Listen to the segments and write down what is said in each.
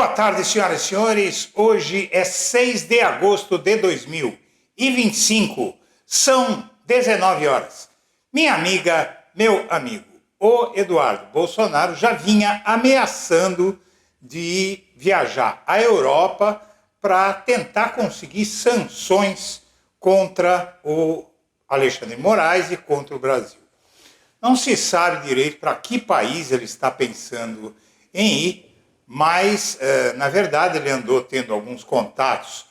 Boa tarde, senhoras e senhores. Hoje é 6 de agosto de 2025. São 19 horas. Minha amiga, meu amigo, o Eduardo Bolsonaro já vinha ameaçando de viajar à Europa para tentar conseguir sanções contra o Alexandre de Moraes e contra o Brasil. Não se sabe direito para que país ele está pensando em ir, mas, na verdade, ele andou tendo alguns contatos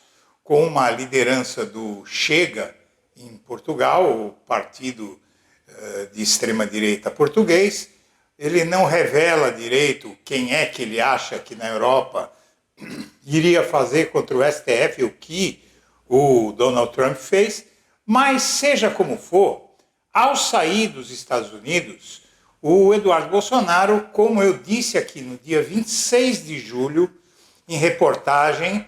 com uma liderança do Chega em Portugal, o partido de extrema-direita português. Ele não revela direito quem é que ele acha que na Europa iria fazer contra o STF o que o Donald Trump fez, mas seja como for, ao sair dos Estados Unidos, o Eduardo Bolsonaro, como eu disse aqui no dia 26 de julho, em reportagem,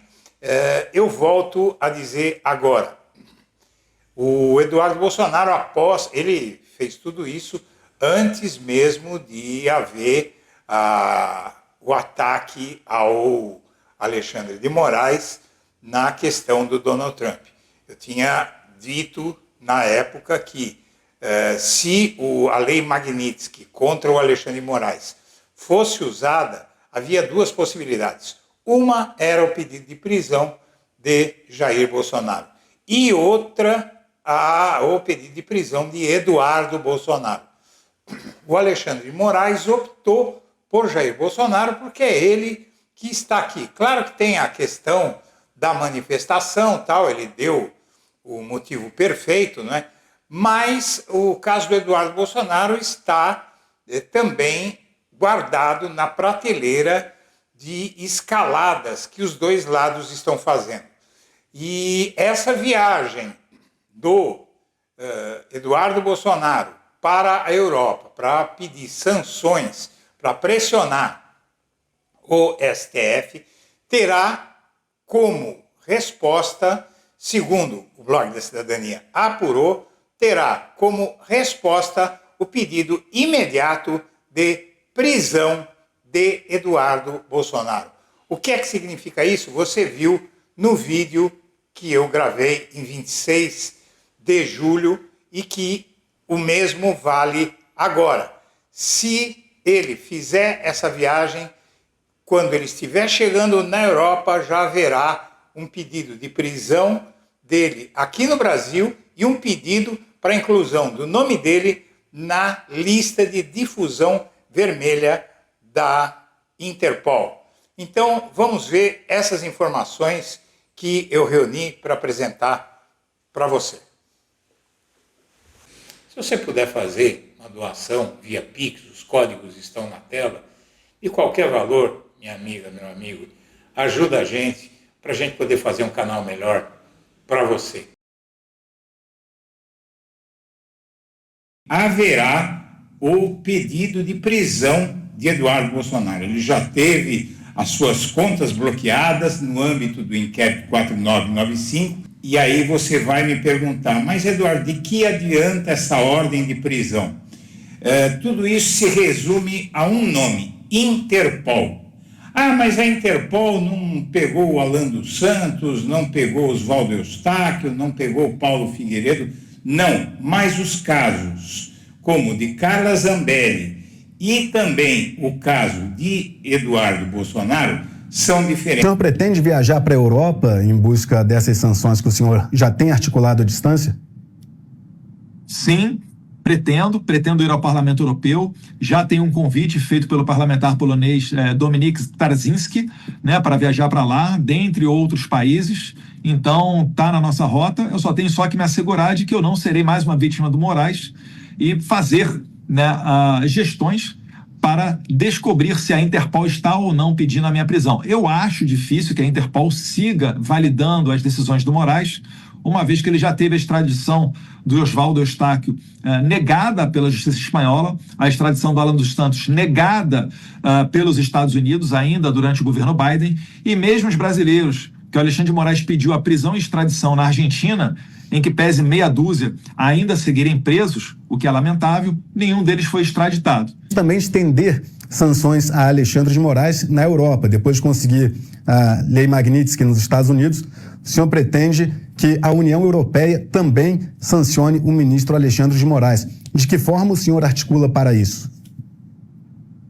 eu volto a dizer agora. O Eduardo Bolsonaro, ele fez tudo isso antes mesmo de haver o ataque ao Alexandre de Moraes na questão do Donald Trump. Eu tinha dito na época que se a lei Magnitsky contra o Alexandre de Moraes fosse usada, havia duas possibilidades. Uma era o pedido de prisão de Jair Bolsonaro e outra o pedido de prisão de Eduardo Bolsonaro. O Alexandre de Moraes optou por Jair Bolsonaro porque é ele que está aqui. Claro que tem a questão da manifestação, tal, ele deu o motivo perfeito, não é? Mas o caso do Eduardo Bolsonaro está também guardado na prateleira de escaladas que os dois lados estão fazendo. E essa viagem do Eduardo Bolsonaro para a Europa, para pedir sanções, para pressionar o STF, terá como resposta, segundo o Blog da Cidadania apurou, terá como resposta o pedido imediato de prisão de Eduardo Bolsonaro. O que é que significa isso? Você viu no vídeo que eu gravei em 26 de julho e que o mesmo vale agora. Se ele fizer essa viagem, quando ele estiver chegando na Europa, já haverá um pedido de prisão dele aqui no Brasil e um pedido para a inclusão do nome dele na lista de difusão vermelha da Interpol. Então, vamos ver essas informações que eu reuni para apresentar para você. Se você puder fazer uma doação via Pix, os códigos estão na tela, de qualquer valor, minha amiga, meu amigo, ajuda a gente para a gente poder fazer um canal melhor para você. Haverá o pedido de prisão de Eduardo Bolsonaro. Ele já teve as suas contas bloqueadas no âmbito do inquérito 4995, e aí você vai me perguntar, mas Eduardo, de que adianta essa ordem de prisão? Tudo isso se resume a um nome, Interpol. Mas a Interpol não pegou o Alan dos Santos, não pegou Oswaldo Eustáquio, não pegou o Paulo Figueiredo. Não, mas os casos como o de Carla Zambelli e também o caso de Eduardo Bolsonaro são diferentes. O senhor pretende viajar para a Europa em busca dessas sanções que o senhor já tem articulado à distância? Sim, pretendo ir ao Parlamento Europeu. Já tem um convite feito pelo parlamentar polonês Dominik Starzyński, né, para viajar para lá, dentre outros países. Então, está na nossa rota. Eu só tenho que me assegurar de que eu não serei mais uma vítima do Moraes e fazer, né, gestões para descobrir se a Interpol está ou não pedindo a minha prisão. Eu acho difícil que a Interpol siga validando as decisões do Moraes, uma vez que ele já teve a extradição do Oswaldo Eustáquio negada pela justiça espanhola, a extradição do Alan dos Santos negada pelos Estados Unidos ainda durante o governo Biden, e mesmo os brasileiros, que o Alexandre de Moraes pediu a prisão e extradição na Argentina, em que pese meia dúzia ainda seguirem presos, o que é lamentável, nenhum deles foi extraditado. Também estender sanções a Alexandre de Moraes na Europa. Depois de conseguir a Lei Magnitsky nos Estados Unidos, o senhor pretende que a União Europeia também sancione o ministro Alexandre de Moraes. De que forma o senhor articula para isso?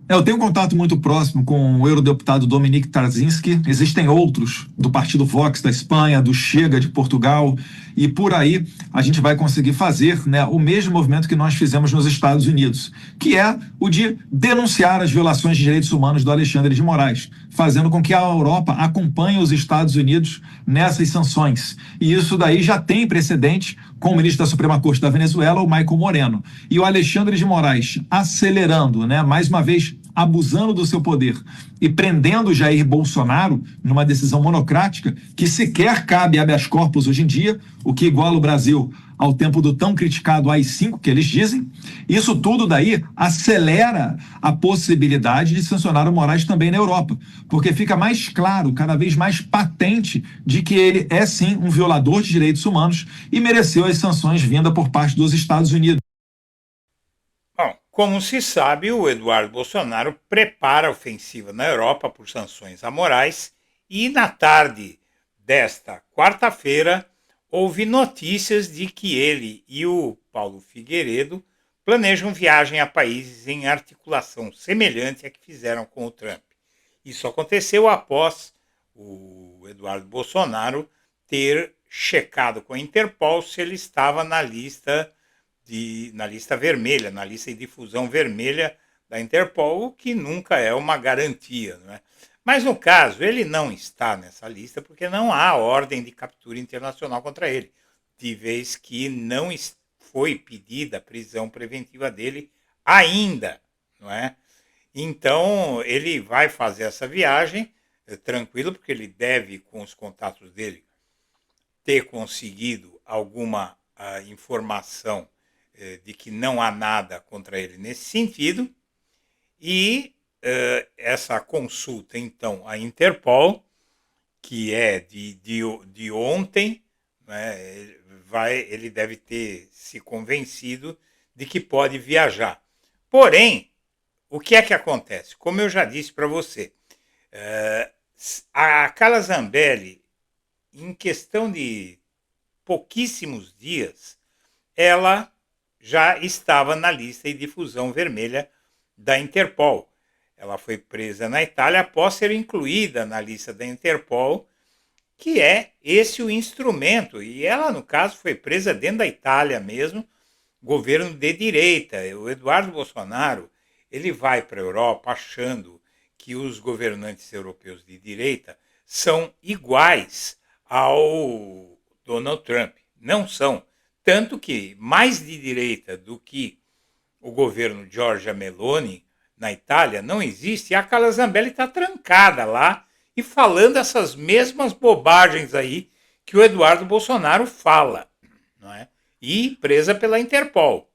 Eu tenho um contato muito próximo com o eurodeputado Dominique Tarzinski. Existem outros do partido Vox da Espanha, do Chega de Portugal, e por aí a gente vai conseguir fazer, né, o mesmo movimento que nós fizemos nos Estados Unidos, que é o de denunciar as violações de direitos humanos do Alexandre de Moraes, fazendo com que a Europa acompanhe os Estados Unidos nessas sanções. E isso daí já tem precedente com o ministro da Suprema Corte da Venezuela, o Michael Moreno. E o Alexandre de Moraes acelerando, né, mais uma vez, abusando do seu poder e prendendo Jair Bolsonaro numa decisão monocrática que sequer cabe habeas corpus hoje em dia, o que iguala o Brasil ao tempo do tão criticado AI-5, que eles dizem. Isso tudo daí acelera a possibilidade de sancionar o Moraes também na Europa, porque fica mais claro, cada vez mais patente, de que ele é sim um violador de direitos humanos e mereceu as sanções vindas por parte dos Estados Unidos. Bom, como se sabe, o Eduardo Bolsonaro prepara a ofensiva na Europa por sanções a Moraes e na tarde desta quarta-feira houve notícias de que ele e o Paulo Figueiredo planejam viagem a países em articulação semelhante à que fizeram com o Trump. Isso aconteceu após o Eduardo Bolsonaro ter checado com a Interpol se ele estava na lista vermelha, na lista de difusão vermelha da Interpol, o que nunca é uma garantia, não é? Mas no caso, ele não está nessa lista porque não há ordem de captura internacional contra ele, de vez que não foi pedida a prisão preventiva dele ainda, não é? Então, ele vai fazer essa viagem tranquilo, porque ele deve, com os contatos dele, ter conseguido alguma informação de que não há nada contra ele nesse sentido, e essa consulta, então, à Interpol, que é de ontem, né, ele deve ter se convencido de que pode viajar. Porém, o que é que acontece? Como eu já disse para você, a Carla Zambelli, em questão de pouquíssimos dias, ela já estava na lista de difusão vermelha da Interpol. Ela foi presa na Itália após ser incluída na lista da Interpol, que é esse o instrumento. E ela, no caso, foi presa dentro da Itália mesmo, governo de direita. O Eduardo Bolsonaro, ele vai para a Europa achando que os governantes europeus de direita são iguais ao Donald Trump. Não são. Tanto que mais de direita do que o governo Giorgia Meloni na Itália não existe. E a Carla Zambelli está trancada lá e falando essas mesmas bobagens aí que o Eduardo Bolsonaro fala, não é? E presa pela Interpol.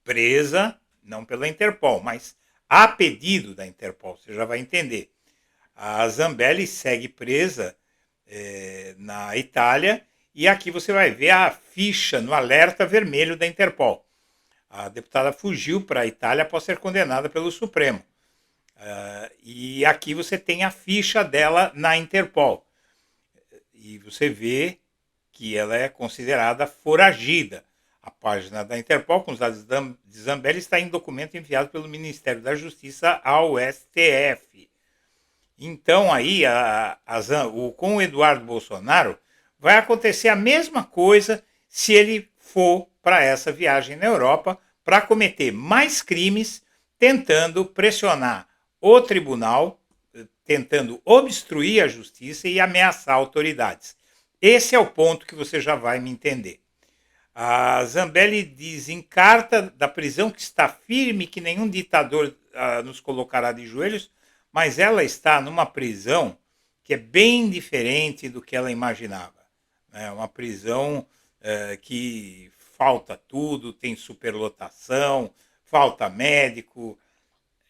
Presa, não pela Interpol, mas a pedido da Interpol, você já vai entender. A Zambelli segue presa na Itália, e aqui você vai ver a ficha no alerta vermelho da Interpol. A deputada fugiu para a Itália após ser condenada pelo Supremo. E aqui você tem a ficha dela na Interpol. E você vê que ela é considerada foragida. A página da Interpol, com os dados de Zambelli, está em documento enviado pelo Ministério da Justiça ao STF. Então, aí, com o Eduardo Bolsonaro, vai acontecer a mesma coisa se ele for para essa viagem na Europa para cometer mais crimes, tentando pressionar o tribunal, tentando obstruir a justiça e ameaçar autoridades. Esse é o ponto que você já vai me entender. A Zambelli diz em carta da prisão que está firme, que nenhum ditador nos colocará de joelhos, mas ela está numa prisão que é bem diferente do que ela imaginava. É uma prisão que falta tudo, tem superlotação, falta médico.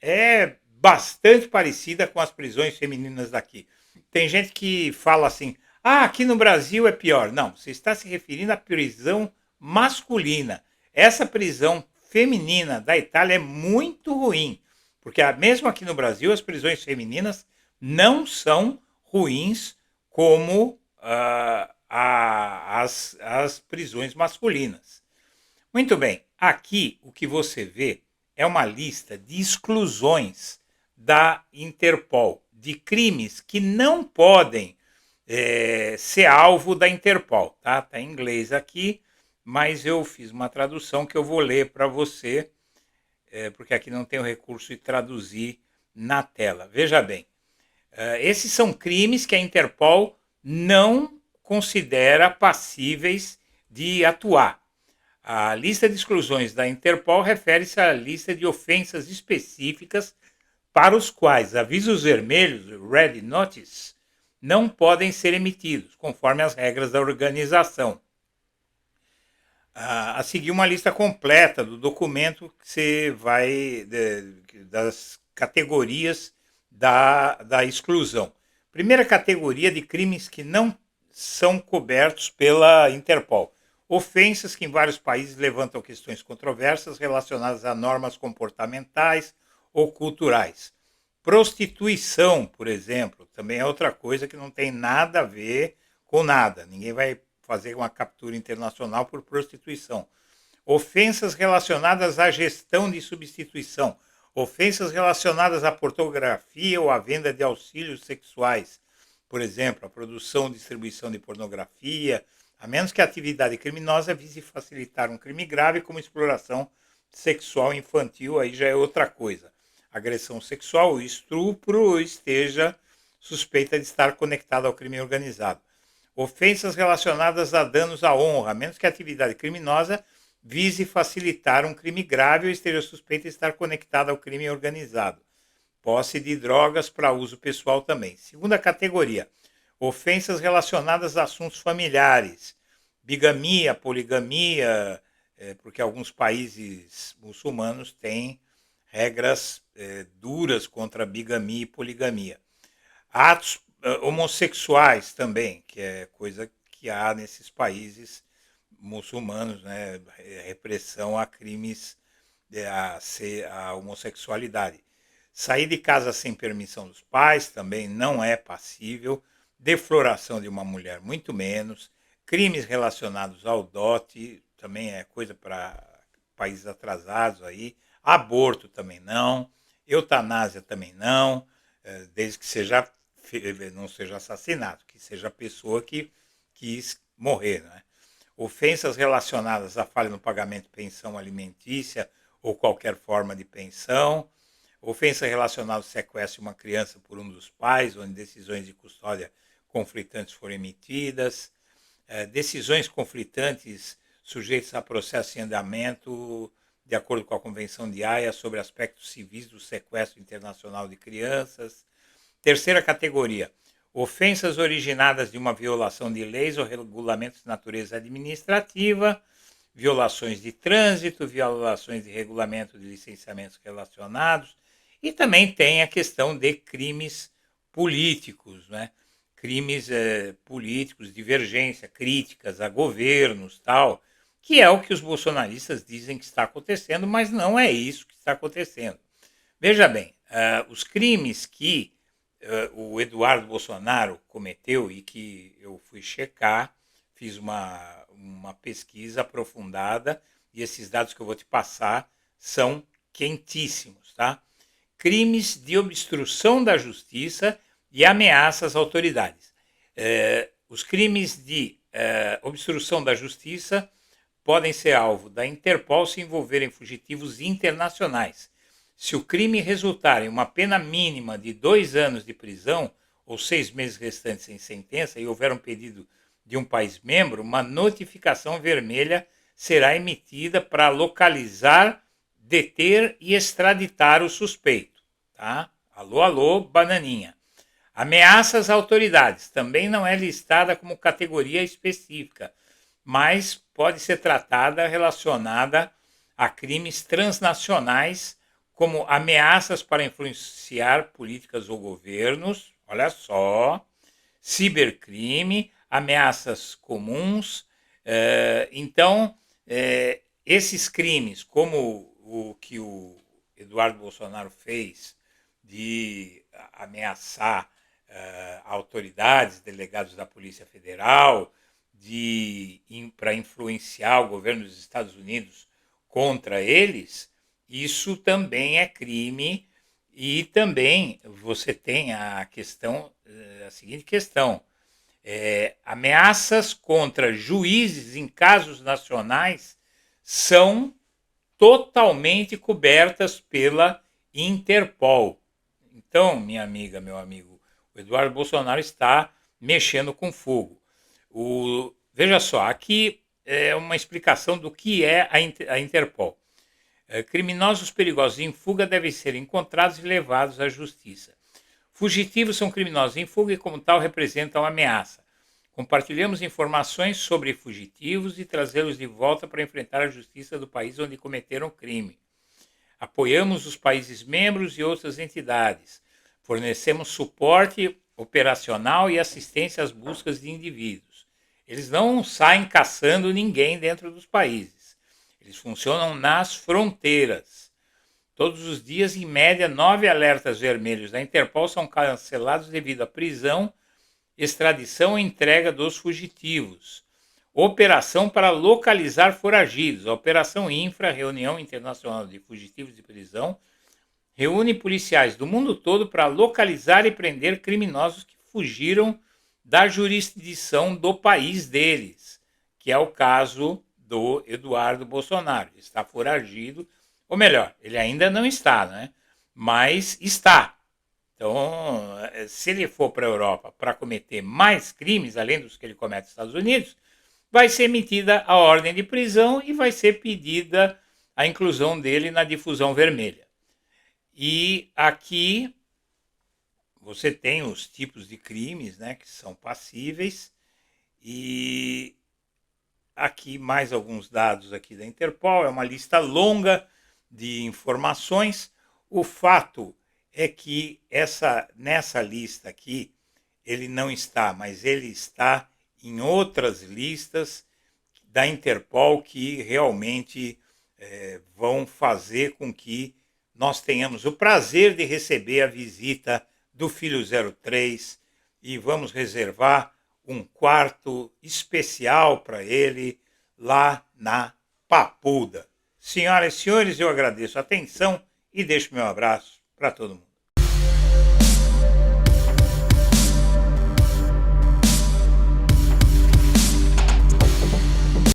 É bastante parecida com as prisões femininas daqui. Tem gente que fala assim, aqui no Brasil é pior. Não, você está se referindo à prisão masculina. Essa prisão feminina da Itália é muito ruim, Porque mesmo aqui no Brasil, as prisões femininas não são ruins como as prisões masculinas. Muito bem, aqui o que você vê é uma lista de exclusões da Interpol, de crimes que não podem ser alvo da Interpol. Tá em inglês aqui, mas eu fiz uma tradução que eu vou ler para você, porque aqui não tem o recurso de traduzir na tela. Veja bem, esses são crimes que a Interpol não considera passíveis de atuar. A lista de exclusões da Interpol refere-se à lista de ofensas específicas para os quais avisos vermelhos, Red Notice, não podem ser emitidos, conforme as regras da organização. A seguir uma lista completa do documento que você vai das categorias da exclusão. Primeira categoria de crimes que não são cobertos pela Interpol. Ofensas que em vários países levantam questões controversas relacionadas a normas comportamentais ou culturais. Prostituição, por exemplo, também é outra coisa que não tem nada a ver com nada. Ninguém vai fazer uma captura internacional por prostituição. Ofensas relacionadas à gestão de substituição. Ofensas relacionadas à pornografia ou à venda de auxílios sexuais. Por exemplo, a produção ou distribuição de pornografia, a menos que a atividade criminosa vise facilitar um crime grave como exploração sexual infantil, aí já é outra coisa. Agressão sexual ou estupro esteja suspeita de estar conectada ao crime organizado. Ofensas relacionadas a danos à honra, a menos que a atividade criminosa vise facilitar um crime grave ou esteja suspeita de estar conectada ao crime organizado. Posse de drogas para uso pessoal também. Segunda categoria, ofensas relacionadas a assuntos familiares, bigamia, poligamia, porque alguns países muçulmanos têm regras duras contra bigamia e poligamia. Atos homossexuais também, que é coisa que há nesses países muçulmanos, né? Repressão a crimes, a homossexualidade. Sair de casa sem permissão dos pais também não é passível. Defloração de uma mulher, muito menos. Crimes relacionados ao dote também é coisa para países atrasados aí. Aborto também não. Eutanásia também não, desde que não seja assassinato, que seja a pessoa que quis morrer, né? Ofensas relacionadas à falha no pagamento de pensão alimentícia ou qualquer forma de pensão. Ofensa relacionada ao sequestro de uma criança por um dos pais, onde decisões de custódia conflitantes foram emitidas. Decisões conflitantes sujeitas a processo em andamento, de acordo com a Convenção de Haia sobre aspectos civis do sequestro internacional de crianças. Terceira categoria, ofensas originadas de uma violação de leis ou regulamentos de natureza administrativa, violações de trânsito, violações de regulamento de licenciamentos relacionados, e também tem a questão de crimes políticos, né? Crimes políticos, divergência, críticas a governos, tal, que é o que os bolsonaristas dizem que está acontecendo, mas não é isso que está acontecendo. Veja bem, os crimes que o Eduardo Bolsonaro cometeu e que eu fui checar, fiz uma pesquisa aprofundada e esses dados que eu vou te passar são quentíssimos, tá? Crimes de obstrução da justiça e ameaças às autoridades. Os crimes de obstrução da justiça podem ser alvo da Interpol se envolverem fugitivos internacionais. Se o crime resultar em uma pena mínima de 2 anos de prisão ou 6 meses restantes sem sentença e houver um pedido de um país membro, uma notificação vermelha será emitida para localizar, deter e extraditar o suspeito. Tá? Alô, alô, bananinha. Ameaças às autoridades também não é listada como categoria específica, mas pode ser tratada relacionada a crimes transnacionais, como ameaças para influenciar políticas ou governos, olha só, cibercrime, ameaças comuns. Então, esses crimes, como o que o Eduardo Bolsonaro fez de ameaçar autoridades, delegados da Polícia Federal, para influenciar o governo dos Estados Unidos contra eles, isso também é crime. E também você tem a seguinte questão: ameaças contra juízes em casos nacionais são totalmente cobertas pela Interpol. Então, minha amiga, meu amigo, o Eduardo Bolsonaro está mexendo com fogo. Veja só, aqui é uma explicação do que é a Interpol. Criminosos perigosos em fuga devem ser encontrados e levados à justiça. Fugitivos são criminosos em fuga e, como tal, representam ameaça. Compartilhamos informações sobre fugitivos e trazê-los de volta para enfrentar a justiça do país onde cometeram crime. Apoiamos os países membros e outras entidades. Fornecemos suporte operacional e assistência às buscas de indivíduos. Eles não saem caçando ninguém dentro dos países. Eles funcionam nas fronteiras. Todos os dias, em média, 9 alertas vermelhos da Interpol são cancelados devido à prisão, extradição e entrega dos fugitivos. Operação para localizar foragidos. A Operação Infra, Reunião Internacional de Fugitivos de Prisão, reúne policiais do mundo todo para localizar e prender criminosos que fugiram da jurisdição do país deles, que é o caso do Eduardo Bolsonaro. Ele está foragido, ou melhor, ele ainda não está, né? Mas está. Então, se ele for para a Europa para cometer mais crimes, além dos que ele comete nos Estados Unidos, vai ser emitida a ordem de prisão e vai ser pedida a inclusão dele na difusão vermelha. E aqui você tem os tipos de crimes, né, que são passíveis, e aqui mais alguns dados aqui da Interpol, é uma lista longa de informações. O fato é que nessa lista aqui, ele não está, mas ele está em outras listas da Interpol que realmente vão fazer com que nós tenhamos o prazer de receber a visita do Filho 03 e vamos reservar um quarto especial para ele lá na Papuda. Senhoras e senhores, eu agradeço a atenção e deixo meu abraço para todo mundo.